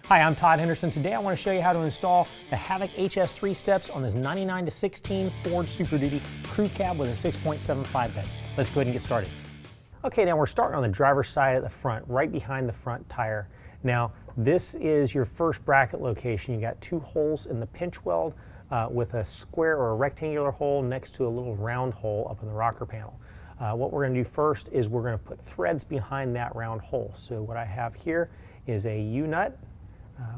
Hi, I'm Todd Henderson. Today I want to show you how to install the Havoc HS3 Steps on this 99-16 Ford SuperDuty crew cab with a 6.75 bed. Let's go ahead and get started. Okay, now we're starting on the driver's side at the front, right behind the front tire. Now, this is your first bracket location. You got two holes in the pinch weld with a square or a rectangular hole next to a little round hole up in the rocker panel. What we're going to do first is we're going to put threads behind that round hole. So what I have here is a U-nut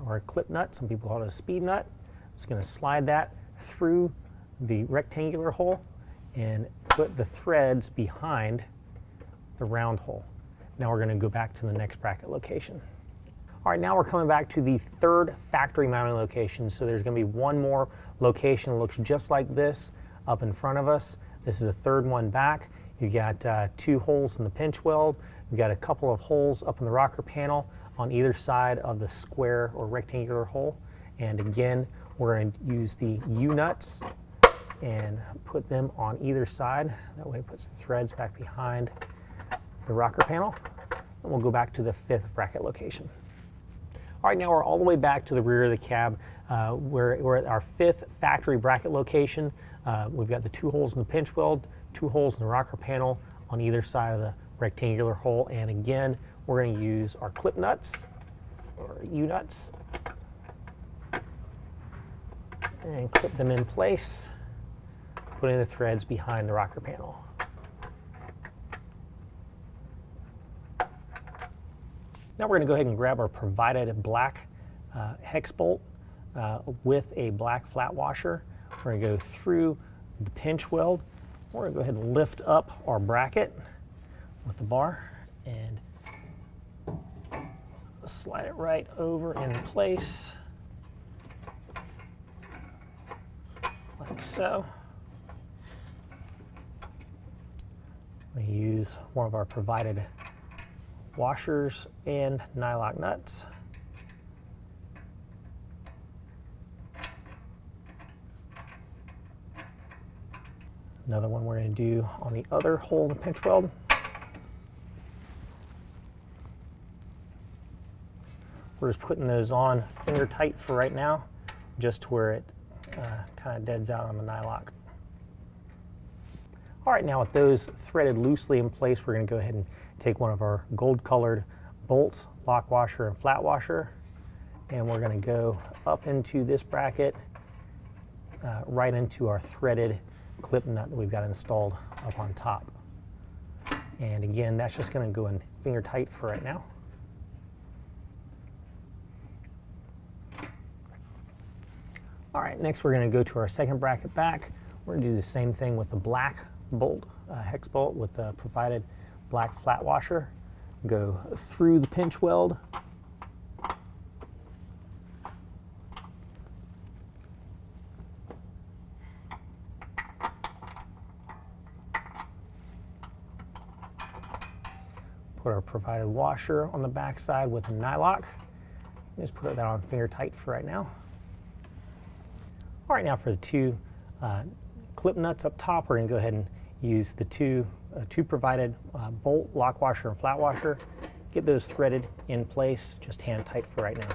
or a clip nut. Some people call it a speed nut. I'm just going to slide that through the rectangular hole and put the threads behind the round hole. Now we're going to go back to the next bracket location. All right, now we're coming back to the third factory mounting location. So there's going to be one more location that looks just like this up in front of us. This is a third one back. You got two holes in the pinch weld. You've got a couple of holes up in the rocker panel on either side of the square or rectangular hole. And again, we're going to use the U-nuts and put them on either side. That way it puts the threads back behind the rocker panel. And we'll go back to the fifth bracket location. All right, now we're all the way back to the rear of the cab. We're at our fifth factory bracket location. We've got the two holes in the pinch weld, two holes in the rocker panel on either side of the rectangular hole. And again, we're going to use our clip nuts or U-nuts and clip them in place, putting the threads behind the rocker panel. Now we're going to go ahead and grab our provided black hex bolt with a black flat washer. We're going to go through the pinch weld. We're going to go ahead and lift up our bracket with the bar and slide it right over in place, like so. We use one of our provided washers and nylock nuts. Another one we're going to do on the other hole in the pinch weld. We're just putting those on finger tight for right now, just to where it kind of deads out on the nylock. All right, now with those threaded loosely in place, we're going to go ahead and take one of our gold-colored bolts, lock washer and flat washer, and we're going to go up into this bracket, right into our threaded clip nut that we've got installed up on top. And again, that's just going to go in finger tight for right now. All right, next we're going to go to our second bracket back. We're going to do the same thing with the black bolt, hex bolt with the provided black flat washer. Go through the pinch weld. Put our provided washer on the back side with a nylock. Just put that on finger tight for right now. All right, now for the two clip nuts up top, we're going to go ahead and use the two provided bolt, lock washer, and flat washer. Get those threaded in place, just hand tight for right now.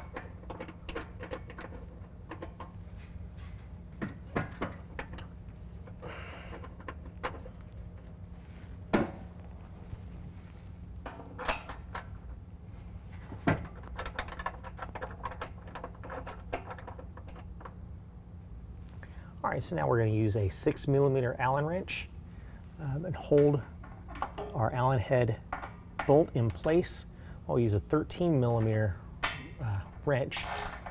All right, so now we're going to use a 6mm Allen wrench and hold our Allen head bolt in place. I'll use a 13mm wrench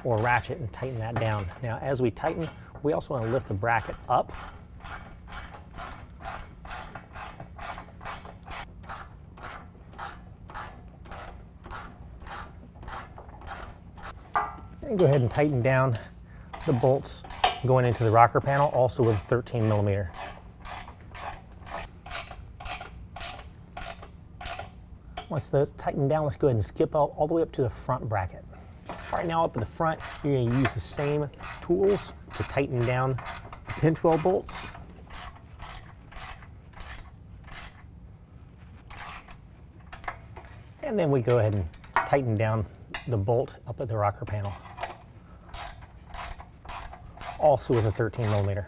or ratchet and tighten that down. Now, as we tighten, we also want to lift the bracket up. And go ahead and tighten down the bolts going into the rocker panel, also with 13mm. Once those tighten down, let's go ahead and skip all the way up to the front bracket. All right, now up at the front, you're going to use the same tools to tighten down the pinch weld bolts. And then we go ahead and tighten down the bolt up at the rocker panel. Also with a 13 millimeter.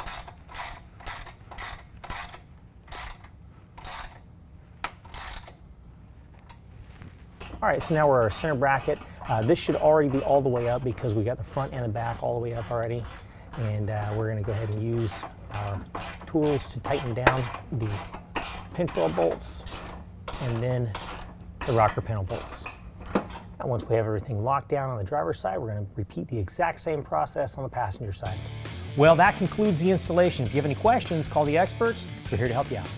All right, so now we're our center bracket. This should already be all the way up because we got the front and the back all the way up already. And we're gonna go ahead and use our tools to tighten down the pinch weld bolts and then the rocker panel bolts. Now once we have everything locked down on the driver's side, we're gonna repeat the exact same process on the passenger side. Well, that concludes the installation. If you have any questions, call the experts. We're here to help you out.